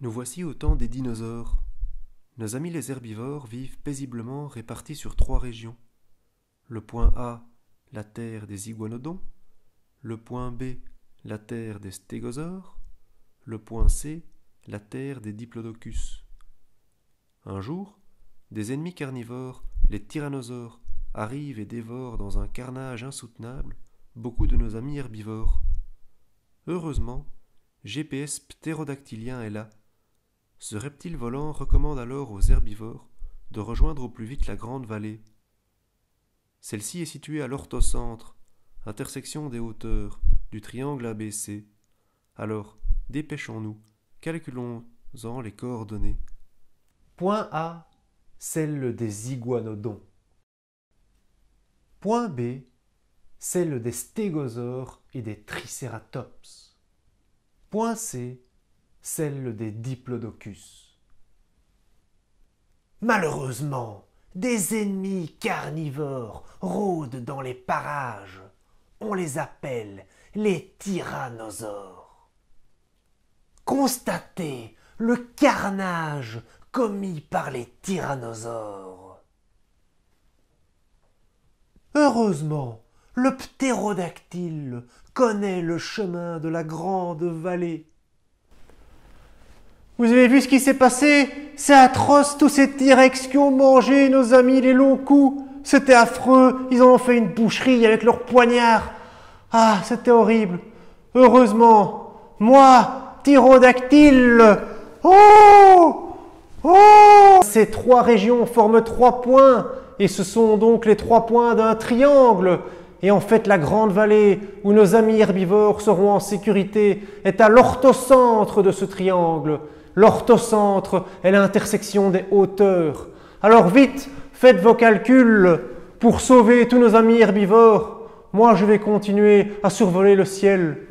Nous voici au temps des dinosaures. Nos amis les herbivores vivent paisiblement répartis sur 3 régions. Le point A, la terre des iguanodons. Le point B, la terre des stégosaures. Le point C, la terre des diplodocus. Un jour, des ennemis carnivores, les tyrannosaures, arrivent et dévorent dans un carnage insoutenable beaucoup de nos amis herbivores. Heureusement, GPS ptérodactylien est là. Ce reptile volant recommande alors aux herbivores de rejoindre au plus vite la grande vallée. Celle-ci est située à l'orthocentre, intersection des hauteurs du triangle ABC. Alors, dépêchons-nous, calculons-en les coordonnées. Point A, celle des iguanodons. Point B, celle des stégosaures et des tricératops. Point C, celle des diplodocus. Malheureusement, des ennemis carnivores rôdent dans les parages. On les appelle les tyrannosaures. Constatez le carnage commis par les tyrannosaures. Heureusement, le ptérodactyle connaît le chemin de la grande vallée. Vous avez vu ce qui s'est passé? C'est atroce, tous ces T-Rex qui ont mangé nos amis les longs coups. C'était affreux, ils en ont fait une boucherie avec leurs poignards. Ah, c'était horrible. Heureusement, moi, ptérodactyle, ces 3 régions forment 3 points, et ce sont donc les 3 points d'un triangle. Et en fait, la grande vallée, où nos amis herbivores seront en sécurité, est à l'orthocentre de ce triangle. L'orthocentre est l'intersection des hauteurs. Alors vite, faites vos calculs pour sauver tous nos amis herbivores. Moi, je vais continuer à survoler le ciel.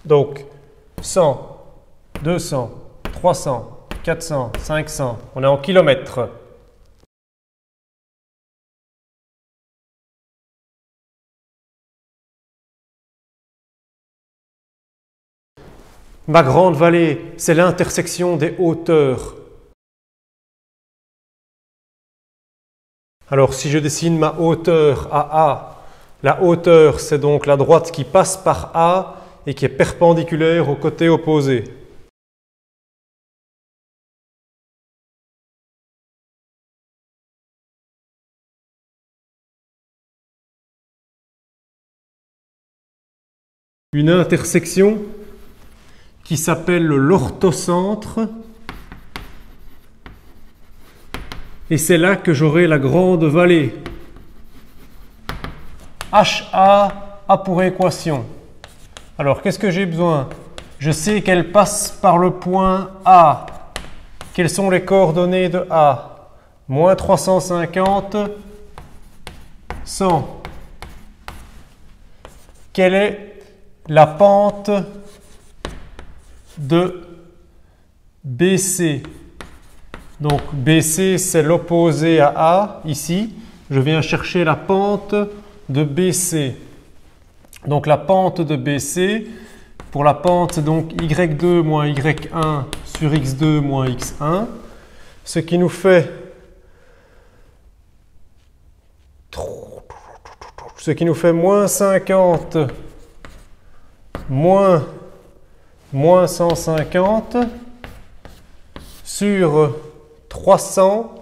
Donc, 100, 200, 300, 400, 500, on est en kilomètres. Ma grande vallée, c'est l'intersection des hauteurs. Alors, si je dessine ma hauteur à A, la hauteur, c'est donc la droite qui passe par A et qui est perpendiculaire au côté opposé. Une intersection qui s'appelle l'orthocentre, et c'est là que j'aurai la grande vallée. HA a pour équation. Alors, qu'est-ce que j'ai besoin? Je sais qu'elle passe par le point A. Quelles sont les coordonnées de A? Moins 350, 100. Quelle est la pente de BC? Donc, BC, c'est l'opposé à A, ici. Je viens chercher la pente de BC. Donc, la pente de BC, pour la pente, c'est donc Y2 moins Y1 sur X2 moins X1, ce qui nous fait moins 50 moins 150 sur 300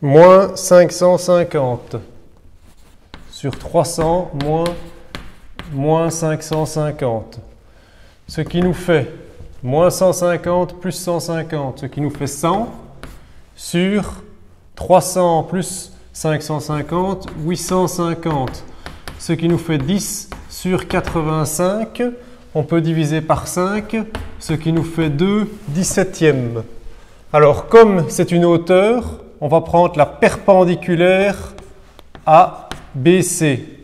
moins 550 sur 300 moins 550, ce qui nous fait moins 150 plus 150, ce qui nous fait 100 sur 300 plus 550, 850, ce qui nous fait 10 sur 85. On peut diviser par 5, ce qui nous fait 2 17e. Alors, comme c'est une hauteur, on va prendre la perpendiculaire à BC.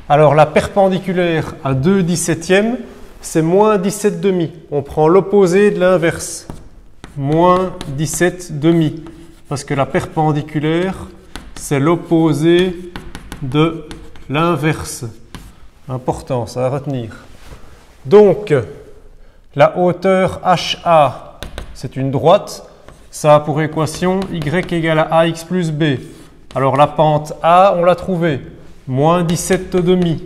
Alors, la perpendiculaire à 2 17e, c'est moins 17,5. On prend l'opposé de l'inverse. moins 17 demi. Parce que la perpendiculaire, c'est l'opposé de l'inverse. Important, ça à retenir. Donc, la hauteur HA, c'est une droite. Ça a pour équation y égale à AX plus B. Alors la pente A, on l'a trouvée. Moins 17 demi.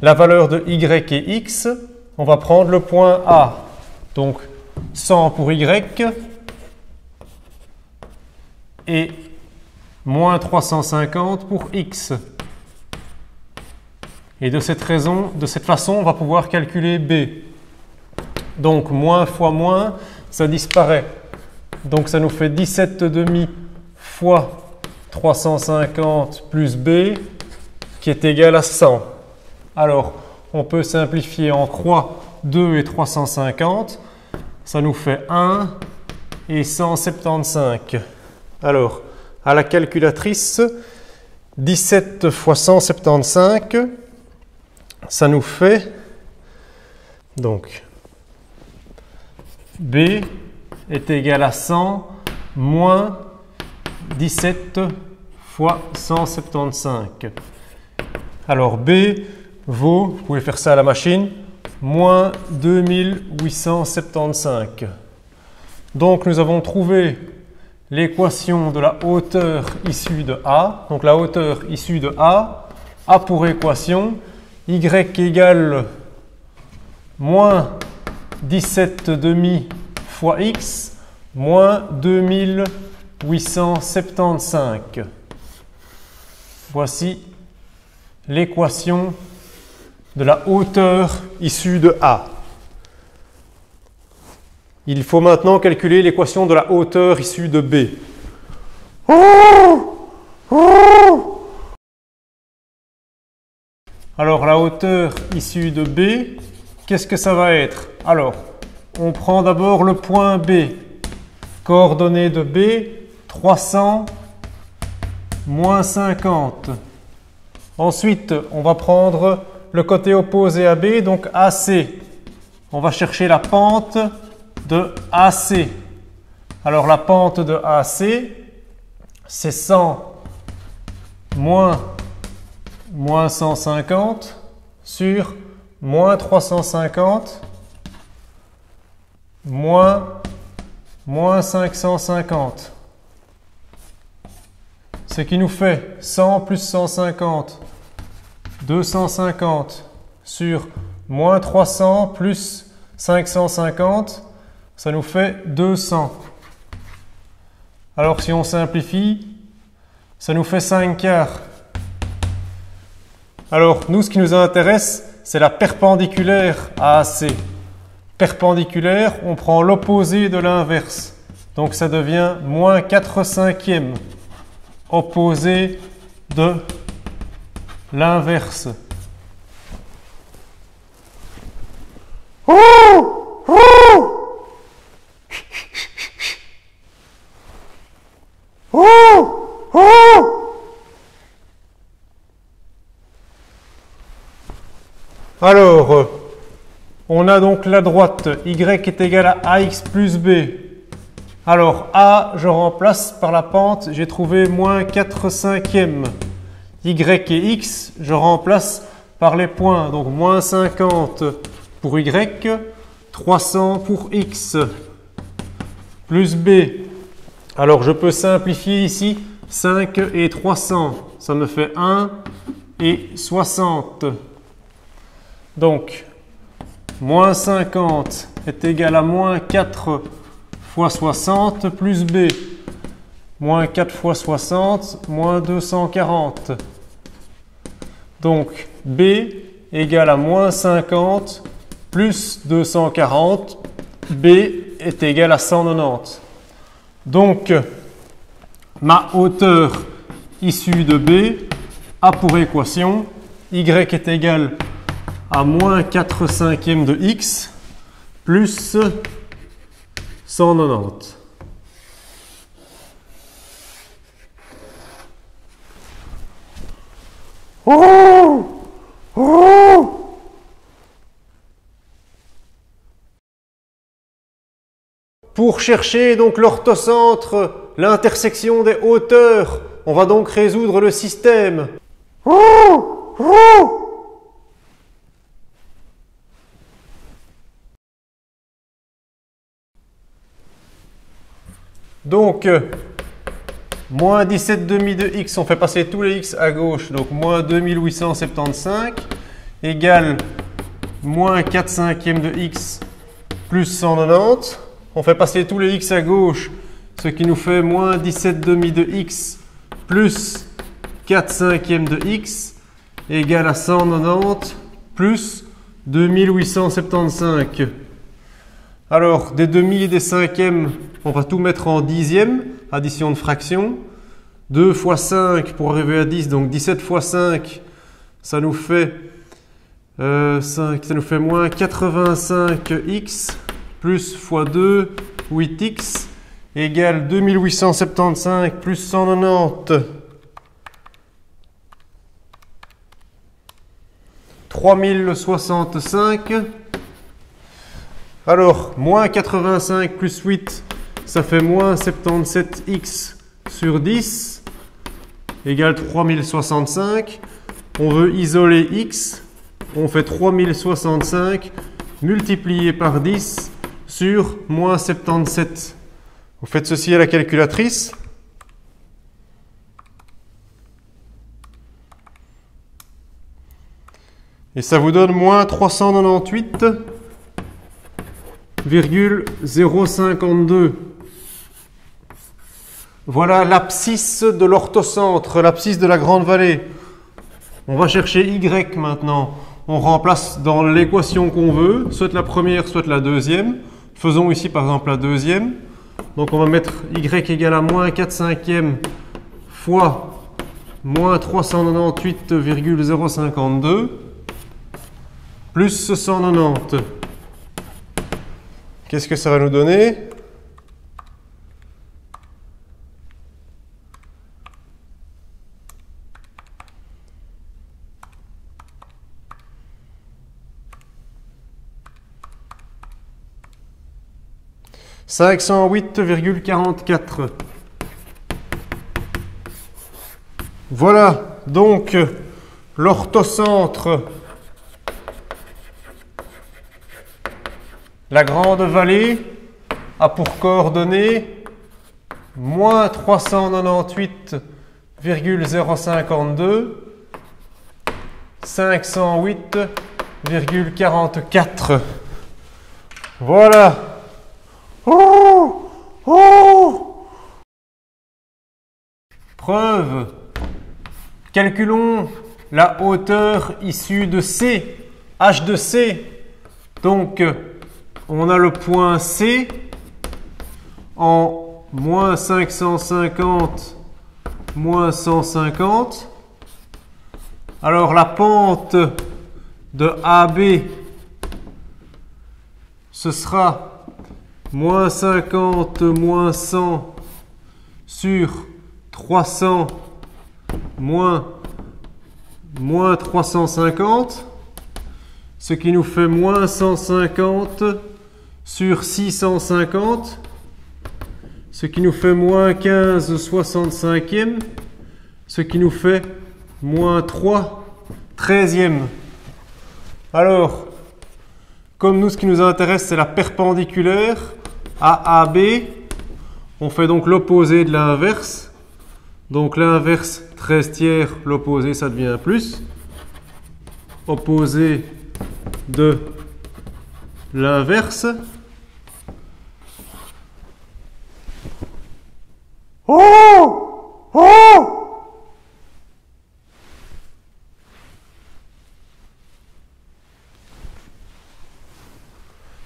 La valeur de Y et X, on va prendre le point A. Donc 100 pour Y et moins 350 pour X. Et de cette façon, on va pouvoir calculer B. Donc moins fois moins, ça disparaît. Donc ça nous fait 17 demi fois 350 plus B qui est égal à 100. Alors, on peut simplifier en croix 2 et 350. Ça nous fait 1 et 175. Alors, à la calculatrice, 17 fois 175, ça nous fait donc B est égal à 100 moins 17 fois 175. Alors B vaut, vous pouvez faire ça à la machine, moins 2875. Donc nous avons trouvé l'équation de la hauteur issue de A. Donc la hauteur issue de A a pour équation Y égale moins 17 demi fois X moins 2875. Voici l'équation de la hauteur issue de A. Il faut maintenant calculer l'équation de la hauteur issue de B. Alors la hauteur issue de B, qu'est-ce que ça va être? Alors, on prend d'abord le point B. Coordonnées de B, 300 moins 50. Ensuite, on va prendre le côté opposé à B, donc AC. On va chercher la pente de AC. Alors la pente de AC, c'est 100 moins 150 sur moins 350 moins 550. Ce qui nous fait 100 plus 150, 250 sur moins 300 plus 550, ça nous fait 200. Alors si on simplifie, ça nous fait 5 quarts. Alors nous, ce qui nous intéresse, c'est la perpendiculaire à AC. Perpendiculaire, on prend l'opposé de l'inverse. Donc ça devient moins 4 cinquièmes. Opposé de l'inverse. Alors, on a donc la droite Y est égale à AX plus B. Alors, A, je remplace par la pente, j'ai trouvé moins 4 cinquièmes. Y et X, je remplace par les points. Donc, moins 50 pour Y, 300 pour X, plus B. Alors, je peux simplifier ici 5 et 300. Ça me fait 1 et 60. Donc, moins 50 est égal à moins 4 fois 60 plus B. Moins 4 fois 60, moins 240. Donc, B égale à moins 50 plus 240. B est égal à 190. Donc, ma hauteur issue de B a pour équation Y est égal à moins 4 cinquièmes de X plus 190. pour chercher donc l'orthocentre, l'intersection des hauteurs, on va donc résoudre le système. Donc, moins 17,5 de x, on fait passer tous les x à gauche, donc moins 2875, égale moins 4 cinquièmes de x plus 190. On fait passer tous les x à gauche, ce qui nous fait moins 17,5 de x plus 4 cinquièmes de x, égale à 190 plus 2875. Alors, des demi et des cinquièmes, on va tout mettre en dixième, addition de fractions. 2 fois 5 pour arriver à 10, donc 17 fois 5, ça nous fait, ça nous fait moins 85x plus fois 2, 8x, égale 2875 plus 190. 3065. Alors, moins 85 plus 8, ça fait moins 77x sur 10, égale 3065. On veut isoler x, on fait 3065 multiplié par 10 sur moins 77. Vous faites ceci à la calculatrice. Et ça vous donne moins 398,052. Voilà l'abscisse de l'orthocentre, l'abscisse de la grande vallée. On va chercher y maintenant. On remplace dans l'équation qu'on veut, soit la première, soit la deuxième. Faisons ici par exemple la deuxième. Donc on va mettre y égale à moins 4 cinquièmes fois moins 398,052 plus 190. Qu'est-ce que ça va nous donner? « 508,44. Voilà donc l'orthocentre, la grande vallée a pour coordonnées moins 398,052, 508,44. Voilà. Preuve. Calculons la hauteur issue de C, h de C. Donc, on a le point C en moins 550, moins 150. Alors, la pente de AB, ce sera moins 50, moins 100 sur 300, moins 350, ce qui nous fait moins 150 sur 650, ce qui nous fait moins 15 65e, ce qui nous fait moins 3 13e. Alors, comme nous, ce qui nous intéresse, c'est la perpendiculaire à AB, on fait donc l'opposé de l'inverse. Donc l'inverse 13 tiers, l'opposé ça devient plus. Opposé de l'inverse.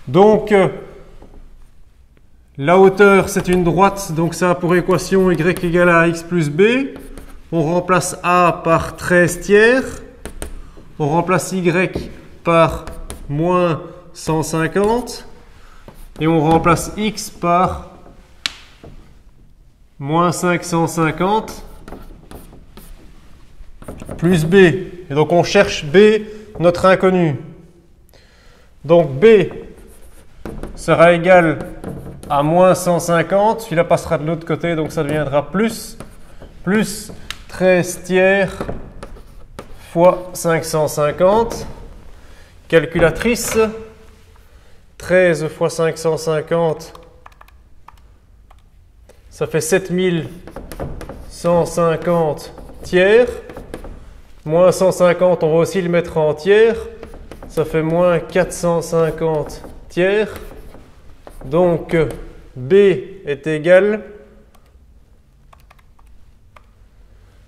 Donc, la hauteur, c'est une droite, donc ça a pour équation y égale à x plus b. On remplace a par 13 tiers. On remplace y par moins 150. Et on remplace x par moins 550 plus b. Et donc on cherche b, notre inconnu. Donc b sera égal à moins 150. Celui-là passera de l'autre côté, donc ça deviendra plus 13 tiers fois 550. Calculatrice. 13 fois 550, ça fait 7150 tiers. Moins 150, on va aussi le mettre en tiers. Ça fait moins 450 tiers. Donc, B est égal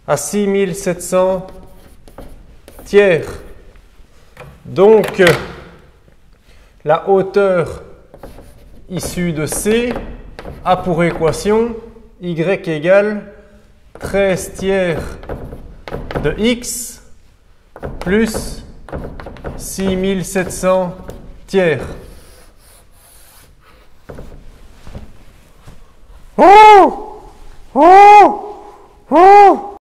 à 6700 tiers. Donc, la hauteur issue de C a pour équation y égale 13 tiers de x plus 6700 tiers. Oh! Oh! Oh!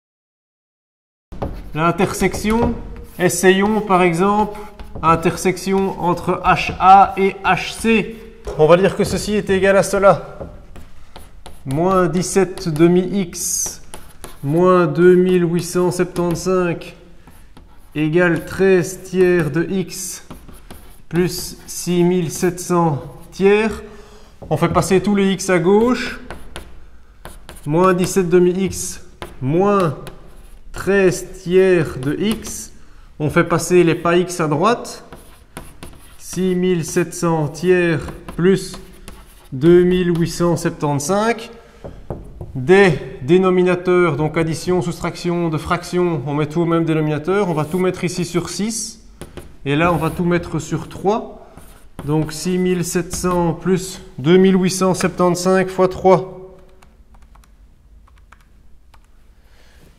L'intersection, essayons par exemple intersection entre HA et HC. On va dire que ceci est égal à cela. Moins 17 demi-x moins 2875 égale 13 tiers de x plus 6700 tiers. On fait passer tous les x à gauche. Moins 17 demi-x moins 13 tiers de x. On fait passer les pas x à droite. 6700 tiers plus 2875. Des dénominateurs, donc addition, soustraction de fractions, on met tout au même dénominateur. On va tout mettre ici sur 6. Et là, on va tout mettre sur 3. Donc 6700 plus 2875 fois 3.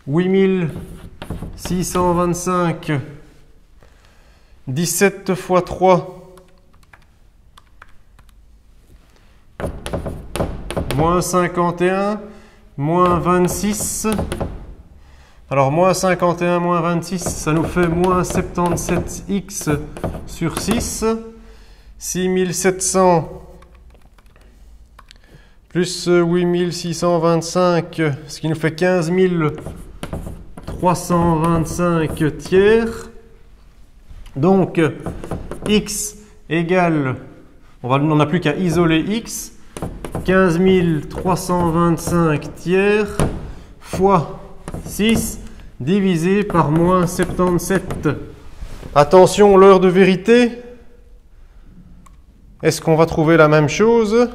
8625. 17 fois 3. Moins 51. Moins 26. Alors moins 51 moins 26, ça nous fait moins 77x sur 6. 6700 plus 8625, ce qui nous fait 15325 tiers. Donc x égale, on n'a plus qu'à isoler x, 15325 tiers fois 6 divisé par moins 77. Attention, l'heure de vérité. Est-ce qu'on va trouver la même chose?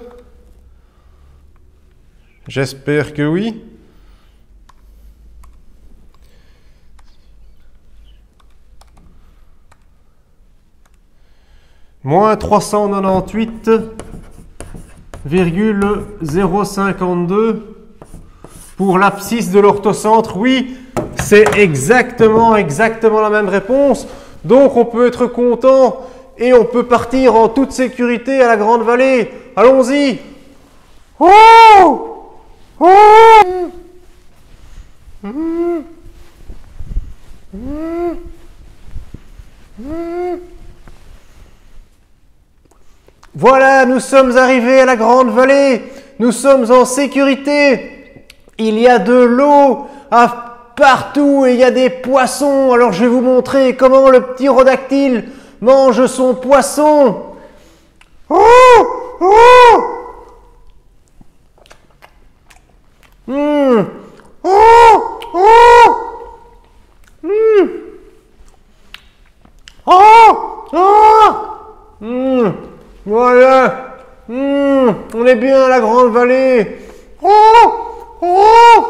J'espère que oui. Moins 398,052 pour l'abscisse de l'orthocentre. Oui, c'est exactement la même réponse. Donc on peut être content et on peut partir en toute sécurité à la Grande Vallée. Allons-y. Oh! Oh! Voilà, nous sommes arrivés à la Grande Vallée. Nous sommes en sécurité. Il y a de l'eau partout et il y a des poissons. Alors je vais vous montrer comment le petit rhodactyle mange son poisson. Oh! Oh! Oh! Oh! Oh! Oh! Voilà. On est bien à la Grande Vallée. Oh! Oh!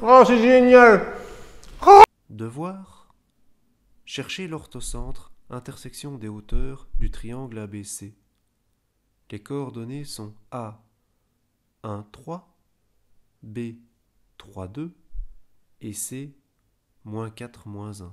Oh, c'est génial. Devoir. Chercher l'orthocentre, intersection des hauteurs du triangle ABC. Les coordonnées sont A, 1, 3, B, 3, 2 et C, -4, -1.